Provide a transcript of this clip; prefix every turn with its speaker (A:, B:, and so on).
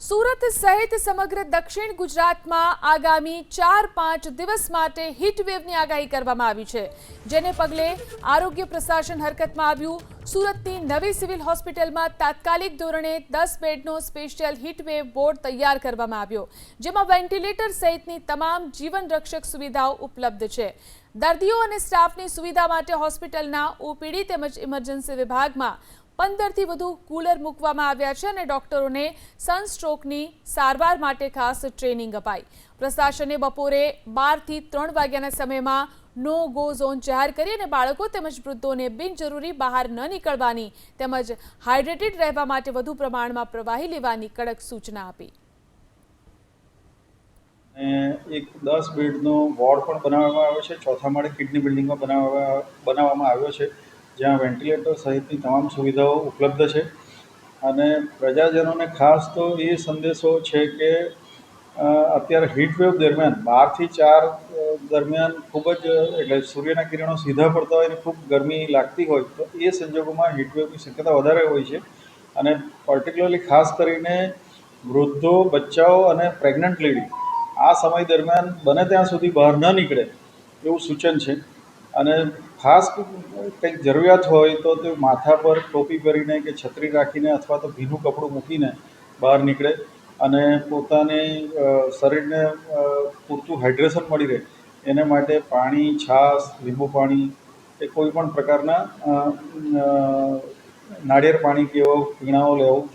A: સુરત સહિત સમગ્ર દક્ષિણ ગુજરાતમાં આગામી 4-5 દિવસ માટે હીટવેવની આગાહી કરવામાં આવી છે, જેને પગલે આરોગ્ય પ્રશાસન હરકતમાં આવ્યું। સુરતની નવી સિવિલ હોસ્પિટલમાં તાત્કાલિક ધોરણે 10 બેડનો સ્પેશિયલ હીટવેવ બોર્ડ તૈયાર કરવામાં આવ્યો, જેમાં વેન્ટિલેટર સહિતની તમામ જીવન રક્ષક સુવિધાઓ ઉપલબ્ધ છે। દર્દીઓ અને સ્ટાફની સુવિધા માટે હોસ્પિટલના ઓપીડી તેમજ ઇમરજન્સી વિભાગમાં 15થી વધુ કુલર મૂકવામાં આવ્યા છે અને ડોક્ટરોને સનસ્ટ્રોકની સારવાર માટે ખાસ ટ્રેનિંગ અપાઈ। પ્રશાસને બપોરે 12 થી 3 વાગ્યાના સમયમાં નો ગો ઝોન જાહેર કરી અને બાળકો તેમજ વૃદ્ધોને બિનજરૂરી બહાર ન નીકળવાની તેમજ હાઇડ્રેટેડ રહેવા માટે વધુ પ્રમાણમાં પ્રવાહી લેવાની કડક સૂચના આપી।
B: એક 10 બેડનો વોર્ડ પણ બનાવવામાં આવ્યો છે। ચોથા માળે કિડની બિલ્ડિંગમાં બનાવવામાં આવ્યો છે, જ્યાં વેન્ટિલેટર સહિતની તમામ સુવિધાઓ ઉપલબ્ધ છે। અને પ્રજાજનોને ખાસ તો એ સંદેશો છે કે અત્યારે હીટવેવ દરમિયાન 12 થી 4 દરમિયાન ખૂબ જ એટલે સૂર્યના કિરણો સીધા પડતા હોય અને ખૂબ ગરમી લાગતી હોય, તો એ સંજોગોમાં હીટવેવની શક્યતા વધારે હોય છે। અને પર્ટિક્યુલરલી ખાસ કરીને વૃદ્ધો, બચ્ચાઓ અને પ્રેગ્નન્ટ લેડી આ સમય દરમિયાન બને ત્યાં સુધી બહાર ન નીકળે એવું સૂચન છે। અને ખાસ કંઈક જરૂરિયાત હોય તો તે માથા પર ટોપી પહેરીને કે છત્રી રાખીને અથવા તો ભીનું કપડું મૂકીને બહાર નીકળે અને પોતાને શરીરને પૂરતું હાઇડ્રેશન મળી રહે એને માટે પાણી, છાશ, લીંબુ પાણી કે કોઈ પણ પ્રકારના નાળિયેર પાણી કે એવા પીણાઓ લેવું જોઈએ।